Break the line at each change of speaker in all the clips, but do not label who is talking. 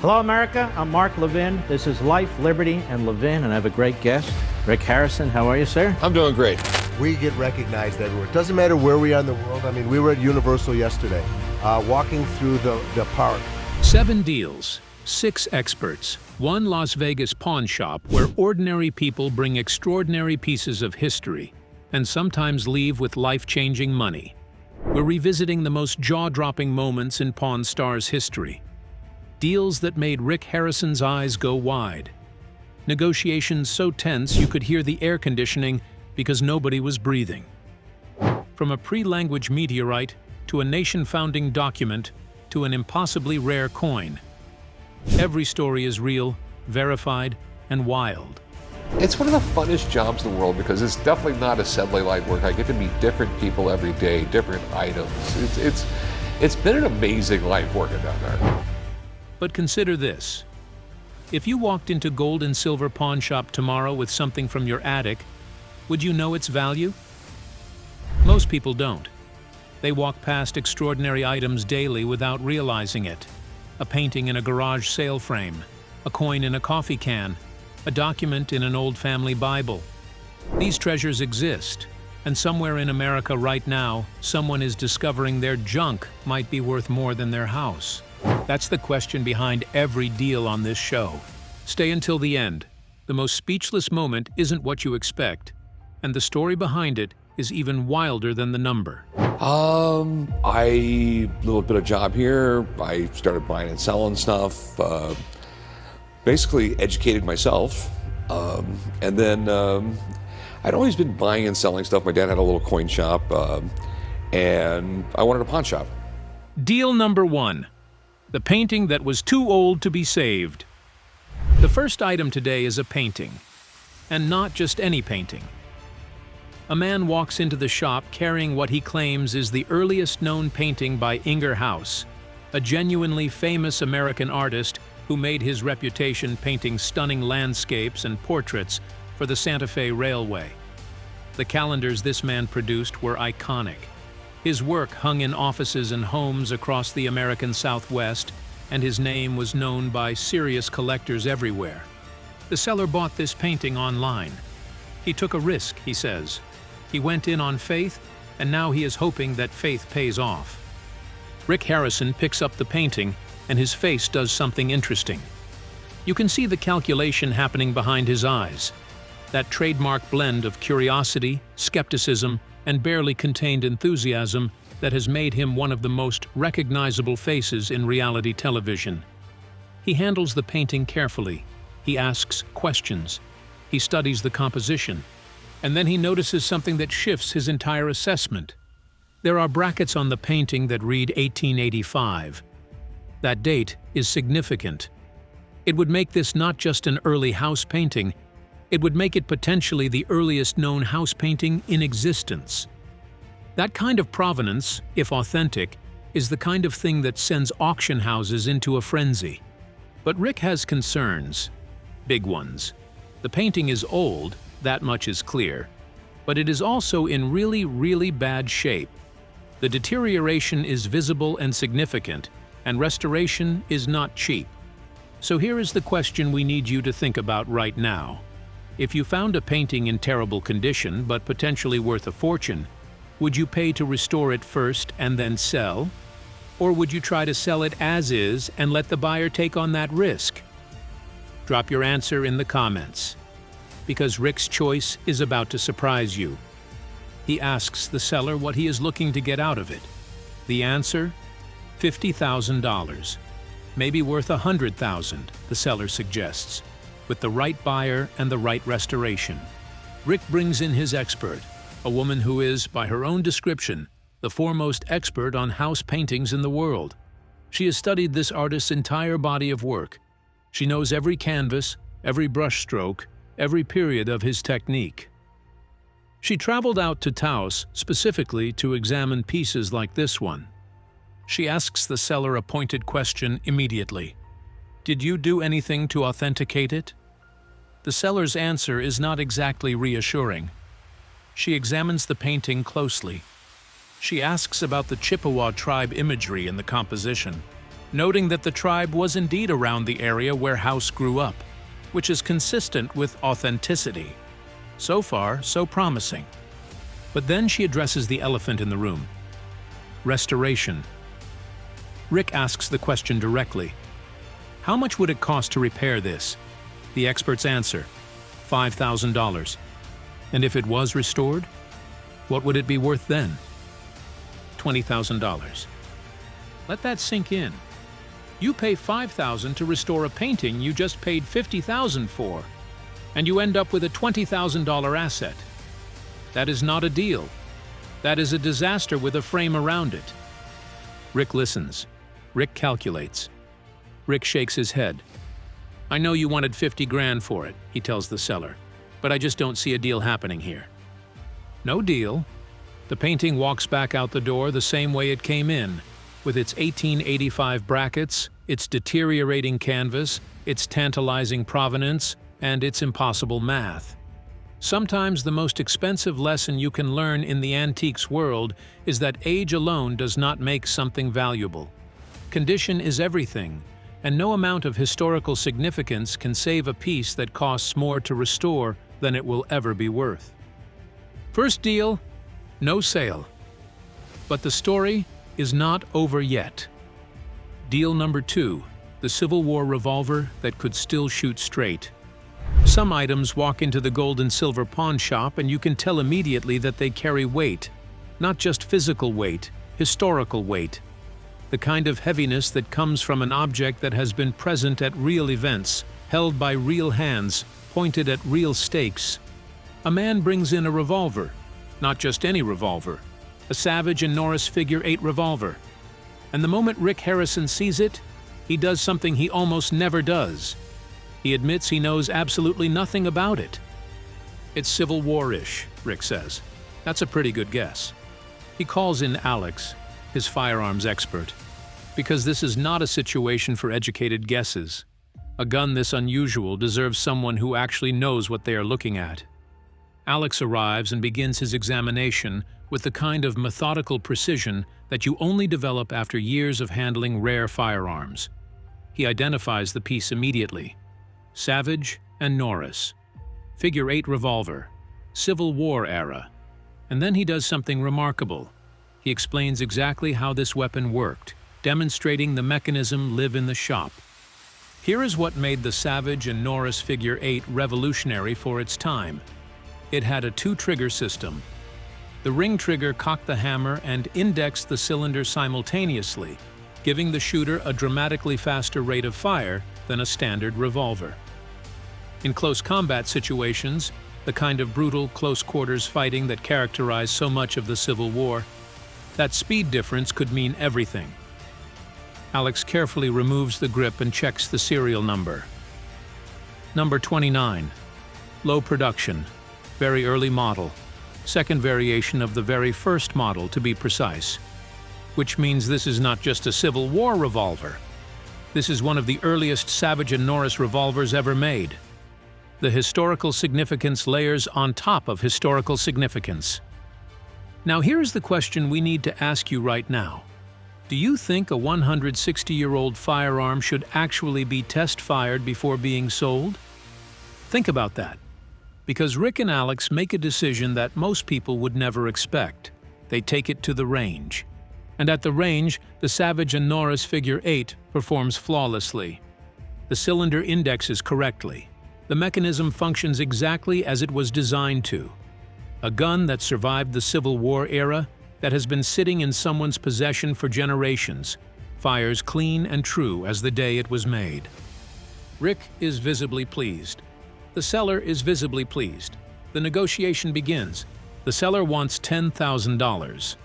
Hello, America. I'm Mark Levin. This is Life, Liberty, and Levin, and I have a great guest, Rick Harrison. How are you, sir?
I'm doing great.
We get recognized everywhere. It doesn't matter where we are in the world. I mean, we were at Universal yesterday, walking through the park.
7 deals, 6 experts, 1 Las Vegas pawn shop where ordinary people bring extraordinary pieces of history and sometimes leave with life-changing money. We're revisiting the most jaw-dropping moments in Pawn Stars history. Deals that made Rick Harrison's eyes go wide. Negotiations so tense you could hear the air conditioning because nobody was breathing. From a pre-language meteorite to a nation-founding document to an impossibly rare coin. Every story is real, verified, and wild.
It's one of the funnest jobs in the world because it's definitely not assembly line work. I get to meet different people every day, different items. It's been an amazing life working down there.
But consider this. If you walked into gold and silver pawn shop tomorrow with something from your attic, would you know its value? Most people don't. They walk past extraordinary items daily without realizing it. A painting in a garage sale frame, a coin in a coffee can, a document in an old family Bible. These treasures exist, and somewhere in America right now, someone is discovering their junk might be worth more than their house. That's the question behind every deal on this show. Stay until the end. The most speechless moment isn't what you expect, and the story behind it is even wilder than the number.
Little bit of job here. I started buying and selling stuff. Basically educated myself. And then I'd always been buying and selling stuff. My dad had a little coin shop, and I wanted a pawn shop.
Deal number 1. The painting that was too old to be saved. The first item today is a painting, and not just any painting. A man walks into the shop carrying what he claims is the earliest known painting by Ingerhouse, a genuinely famous American artist who made his reputation painting stunning landscapes and portraits for the Santa Fe Railway. The calendars this man produced were iconic. His work hung in offices and homes across the American Southwest, and his name was known by serious collectors everywhere. The seller bought this painting online. He took a risk, he says. He went in on faith, and now he is hoping that faith pays off. Rick Harrison picks up the painting, and his face does something interesting. You can see the calculation happening behind his eyes. That trademark blend of curiosity, skepticism, and barely contained enthusiasm that has made him one of the most recognizable faces in reality television. He handles the painting carefully. He asks questions. He studies the composition. And then he notices something that shifts his entire assessment. There are brackets on the painting that read 1885. That date is significant. It would make this not just an early house painting, it would make it potentially the earliest known house painting in existence. That kind of provenance, if authentic, is the kind of thing that sends auction houses into a frenzy. But Rick has concerns. Big ones. The painting is old, that much is clear. But it is also in really bad shape. The deterioration is visible and significant, and restoration is not cheap. So here is the question we need you to think about right now. If you found a painting in terrible condition but potentially worth a fortune, would you pay to restore it first and then sell? Or would you try to sell it as is and let the buyer take on that risk? Drop your answer in the comments, because Rick's choice is about to surprise you. He asks the seller what he is looking to get out of it. The answer? $50,000. Maybe worth $100,000, the seller suggests, with the right buyer and the right restoration. Rick brings in his expert, a woman who is, by her own description, the foremost expert on house paintings in the world. She has studied this artist's entire body of work. She knows every canvas, every brushstroke, every period of his technique. She traveled out to Taos specifically to examine pieces like this one. She asks the seller a pointed question immediately. Did you do anything to authenticate it? The seller's answer is not exactly reassuring. She examines the painting closely. She asks about the Chippewa tribe imagery in the composition. noting that the tribe was indeed around the area where House grew up, which is consistent with authenticity. So far, so promising. But then she addresses the elephant in the room. Restoration. Rick asks the question directly. How much would it cost to repair this? The experts answer, $5,000. And if it was restored, what would it be worth then? $20,000. Let that sink in. You pay $5,000 to restore a painting you just paid $50,000 for, and you end up with a $20,000 asset. That is not a deal. That is a disaster with a frame around it. Rick listens. Rick calculates. Rick shakes his head. I know you wanted 50 grand for it, he tells the seller, but I just don't see a deal happening here. No deal. The painting walks back out the door the same way it came in, with its 1885 brackets, its deteriorating canvas, its tantalizing provenance, and its impossible math. Sometimes the most expensive lesson you can learn in the antiques world is that age alone does not make something valuable. Condition is everything, and no amount of historical significance can save a piece that costs more to restore than it will ever be worth. First deal, no sale. But the story is not over yet. Deal number 2, the Civil War revolver that could still shoot straight. Some items walk into the gold and silver pawn shop and you can tell immediately that they carry weight. Not just physical weight, historical weight. The kind of heaviness that comes from an object that has been present at real events, held by real hands, pointed at real stakes. A man brings in a revolver. Not just any revolver. A Savage and Norris figure 8 revolver. And the moment Rick Harrison sees it, he does something he almost never does. He admits he knows absolutely nothing about it. It's Civil War-ish, Rick says. That's a pretty good guess. He calls in Alex, his firearms expert, because this is not a situation for educated guesses. A gun this unusual deserves someone who actually knows what they are looking at. Alex arrives and begins his examination with the kind of methodical precision that you only develop after years of handling rare firearms. He identifies the piece immediately. Savage and Norris. Figure 8 revolver. Civil War era. And then he does something remarkable. He explains exactly how this weapon worked, demonstrating the mechanism live in the shop. Here is what made the Savage and Norris figure 8 revolutionary for its time. It had a 2-trigger system. The ring trigger cocked the hammer and indexed the cylinder simultaneously, giving the shooter a dramatically faster rate of fire than a standard revolver. In close combat situations, the kind of brutal, close-quarters fighting that characterized so much of the Civil War, that speed difference could mean everything. Alex carefully removes the grip and checks the serial number. Number 29. Low production. Very early model. Second variation of the very first model, to be precise. Which means this is not just a Civil War revolver. This is one of the earliest Savage and Norris revolvers ever made. The historical significance layers on top of historical significance. Now here's the question we need to ask you right now. Do you think a 160-year-old firearm should actually be test-fired before being sold? Think about that. Because Rick and Alex make a decision that most people would never expect. They take it to the range. And at the range, the Savage and Norris figure 8 performs flawlessly. The cylinder indexes correctly. The mechanism functions exactly as it was designed to. A gun that survived the Civil War era, that has been sitting in someone's possession for generations, fires clean and true as the day it was made. Rick is visibly pleased. The seller is visibly pleased. The negotiation begins. The seller wants $10,000.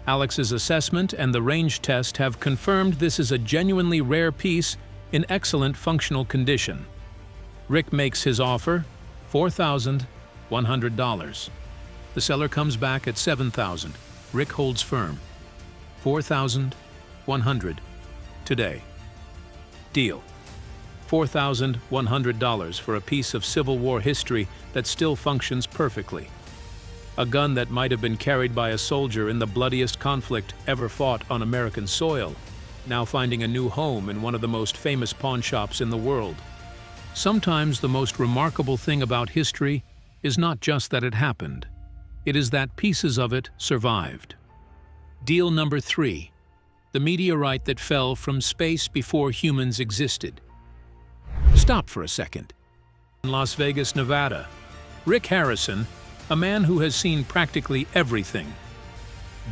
Alex's assessment and the range test have confirmed this is a genuinely rare piece in excellent functional condition. Rick makes his offer, $4,100. The seller comes back at $7,000. Rick holds firm. $4,100. Today. Deal. $4,100 for a piece of Civil War history that still functions perfectly. A gun that might have been carried by a soldier in the bloodiest conflict ever fought on American soil. now finding a new home in one of the most famous pawn shops in the world. Sometimes the most remarkable thing about history is not just that it happened. It is that pieces of it survived. Deal number 3. The meteorite that fell from space before humans existed. Stop for a second. In Las Vegas, Nevada, Rick Harrison, a man who has seen practically everything.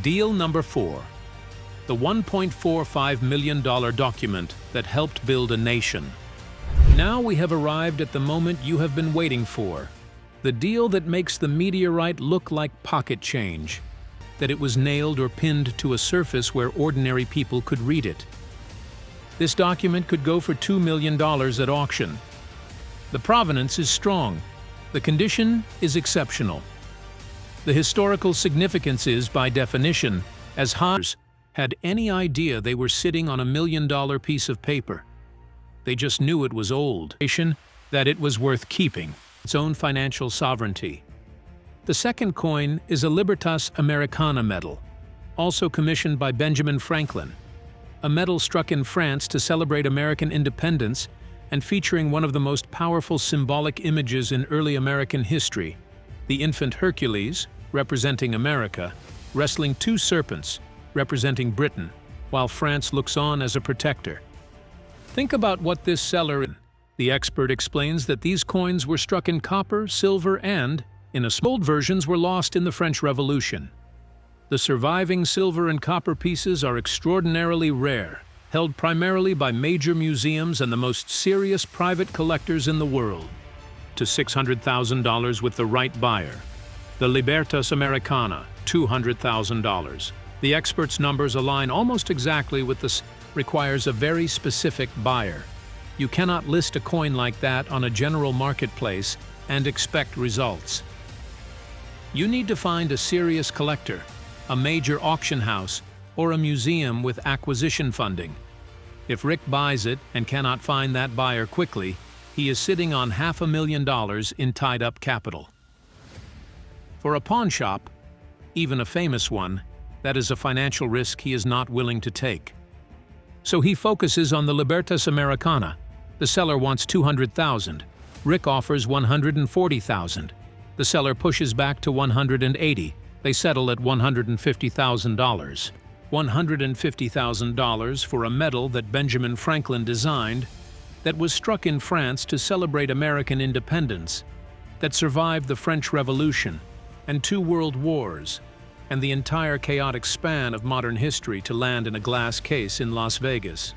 Deal number 4. The $1.45 million document that helped build a nation. Now we have arrived at the moment you have been waiting for. The deal that makes the meteorite look like pocket change. That it was nailed or pinned to a surface where ordinary people could read it. This document could go for $2 million at auction. The provenance is strong. The condition is exceptional. The historical significance is, by definition, as high as had any idea they were sitting on $1 million piece of paper. They just knew it was old, that it was worth keeping, its own financial sovereignty. The second coin is a Libertas Americana medal, also commissioned by Benjamin Franklin, a medal struck in France to celebrate American independence and featuring one of the most powerful symbolic images in early American history, the infant Hercules, representing America, wrestling 2 serpents, representing Britain, while France looks on as a protector. Think about what this seller is. The expert explains that these coins were struck in copper, silver, and, in a old versions, were lost in the French Revolution. The surviving silver and copper pieces are extraordinarily rare, held primarily by major museums and the most serious private collectors in the world. To $600,000 with the right buyer. The Libertas Americana, $200,000. The expert's numbers align almost exactly with this. Requires a very specific buyer. You cannot list a coin like that on a general marketplace and expect results. You need to find a serious collector, a major auction house, or a museum with acquisition funding. If Rick buys it and cannot find that buyer quickly, he is sitting on $500,000 in tied-up capital. For a pawn shop, even a famous one, that is a financial risk he is not willing to take. So he focuses on the Libertas Americana. The seller wants $200,000. Rick offers $140,000. The seller pushes back to $180,000. They settle at $150,000. $150,000 for a medal that Benjamin Franklin designed, that was struck in France to celebrate American independence, that survived the French Revolution and 2 world wars, and the entire chaotic span of modern history to land in a glass case in Las Vegas.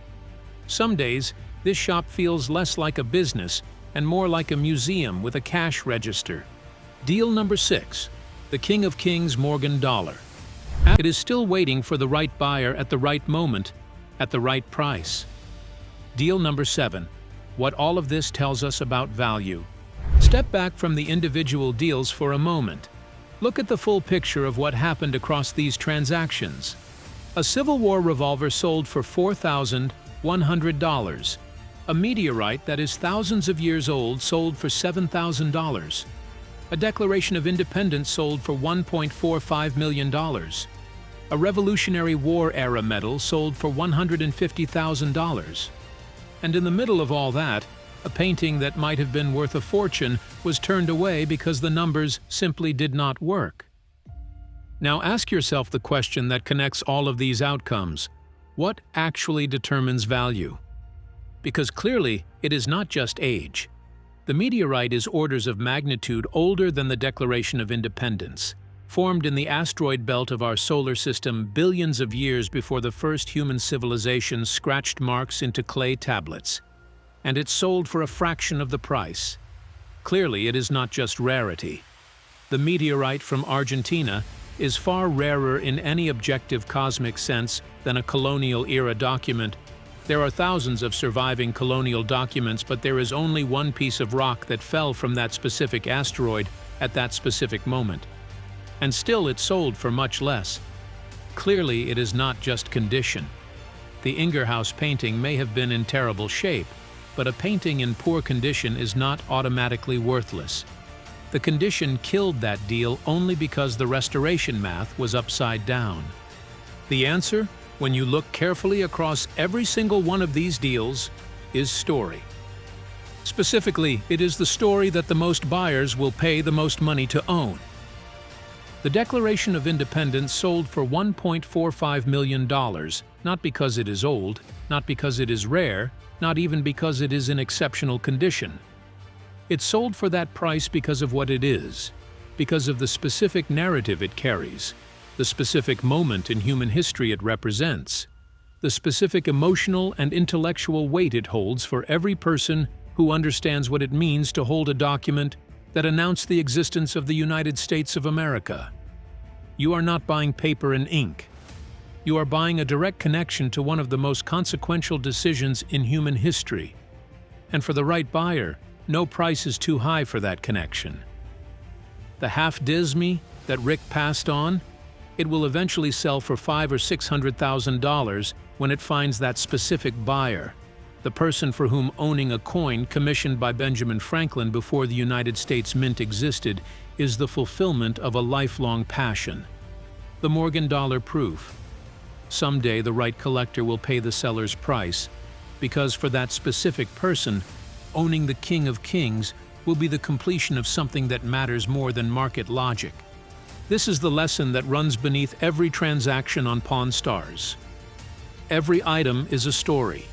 Some days, this shop feels less like a business and more like a museum with a cash register. Deal number 6, the King of Kings Morgan dollar. It is still waiting for the right buyer at the right moment, at the right price. Deal number 7, what all of this tells us about value. Step back from the individual deals for a moment. Look at the full picture of what happened across these transactions. A Civil War revolver sold for $4,100. A meteorite that is thousands of years old sold for $7,000. A Declaration of Independence sold for $1.45 million. A Revolutionary War-era medal sold for $150,000. And in the middle of all that, a painting that might have been worth a fortune was turned away because the numbers simply did not work. Now ask yourself the question that connects all of these outcomes. What actually determines value? Because clearly, it is not just age. The meteorite is orders of magnitude older than the Declaration of Independence, formed in the asteroid belt of our solar system billions of years before the first human civilization scratched marks into clay tablets. And it's sold for a fraction of the price. Clearly, it is not just rarity. The meteorite from Argentina is far rarer in any objective cosmic sense than a colonial-era document. There are thousands of surviving colonial documents, but there is only one piece of rock that fell from that specific asteroid at that specific moment. And still it sold for much less. Clearly, it is not just condition. The Ingerhouse painting may have been in terrible shape, but a painting in poor condition is not automatically worthless. The condition killed that deal only because the restoration math was upside down. The answer? when you look carefully across every single one of these deals, is story. Specifically, it is the story that the most buyers will pay the most money to own. The Declaration of Independence sold for $1.45 million, not because it is old, not because it is rare, not even because it is in exceptional condition. It sold for that price because of what it is, because of the specific narrative it carries, the specific moment in human history it represents, the specific emotional and intellectual weight it holds for every person who understands what it means to hold a document that announced the existence of the United States of America. You are not buying paper and ink. You are buying a direct connection to one of the most consequential decisions in human history. And for the right buyer, no price is too high for that connection. The half-disme that Rick passed on, it will eventually sell for $500,000 or $600,000 when it finds that specific buyer, the person for whom owning a coin commissioned by Benjamin Franklin before the United States Mint existed is the fulfillment of a lifelong passion. The Morgan dollar proof. Someday the right collector will pay the seller's price, because for that specific person, owning the King of Kings will be the completion of something that matters more than market logic. This is the lesson that runs beneath every transaction on Pawn Stars. Every item is a story.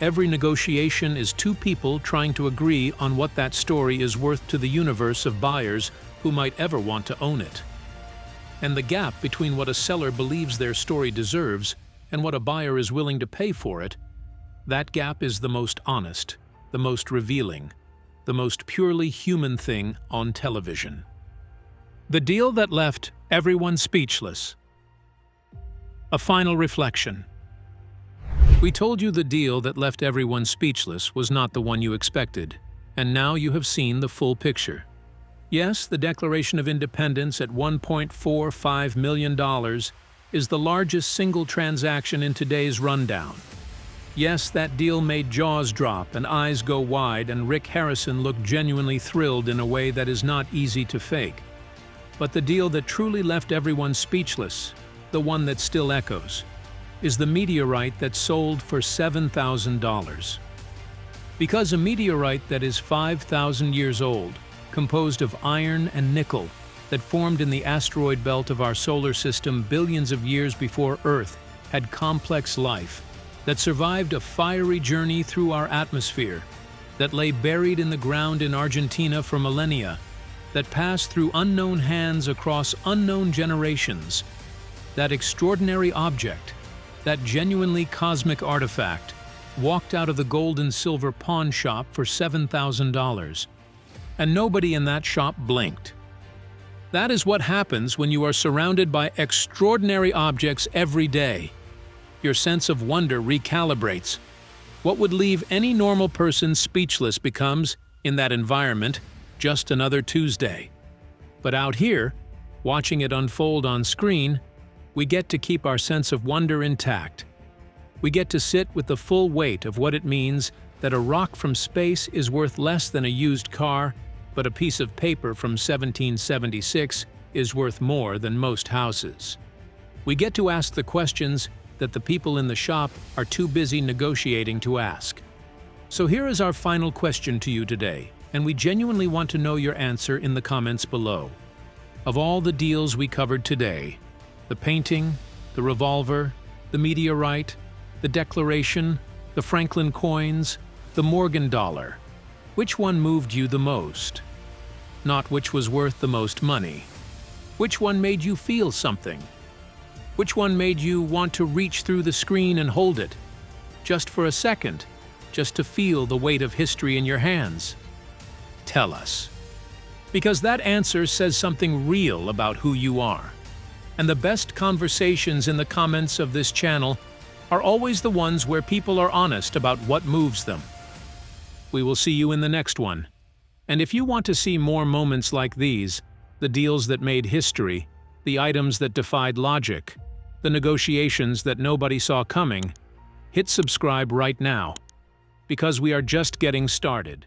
Every negotiation is two people trying to agree on what that story is worth to the universe of buyers who might ever want to own it. And the gap between what a seller believes their story deserves and what a buyer is willing to pay for it, that gap is the most honest, the most revealing, the most purely human thing on television. The deal that left everyone speechless. A final reflection. We told you the deal that left everyone speechless was not the one you expected, and now you have seen the full picture. Yes, the Declaration of Independence at $1.45 million is the largest single transaction in today's rundown. Yes, that deal made jaws drop and eyes go wide, and Rick Harrison looked genuinely thrilled in a way that is not easy to fake. But the deal that truly left everyone speechless, the one that still echoes, is the meteorite that sold for $7,000. Because a meteorite that is 5,000 years old, composed of iron and nickel, that formed in the asteroid belt of our solar system billions of years before Earth had complex life, that survived a fiery journey through our atmosphere, that lay buried in the ground in Argentina for millennia, that passed through unknown hands across unknown generations, that extraordinary object, that genuinely cosmic artifact, walked out of the gold and silver pawn shop for $7,000. And nobody in that shop blinked. That is what happens when you are surrounded by extraordinary objects every day. Your sense of wonder recalibrates. What would leave any normal person speechless becomes, in that environment, just another Tuesday. But out here, watching it unfold on screen, we get to keep our sense of wonder intact. We get to sit with the full weight of what it means that a rock from space is worth less than a used car, but a piece of paper from 1776 is worth more than most houses. We get to ask the questions that the people in the shop are too busy negotiating to ask. So here is our final question to you today, and we genuinely want to know your answer in the comments below. Of all the deals we covered today, the painting, the revolver, the meteorite, the Declaration, the Franklin coins, the Morgan dollar, which one moved you the most? Not which was worth the most money. Which one made you feel something? Which one made you want to reach through the screen and hold it? Just for a second, just to feel the weight of history in your hands? Tell us. Because that answer says something real about who you are. And the best conversations in the comments of this channel are always the ones where people are honest about what moves them. We will see you in the next one. And if you want to see more moments like these, the deals that made history, the items that defied logic, the negotiations that nobody saw coming, hit subscribe right now, because we are just getting started.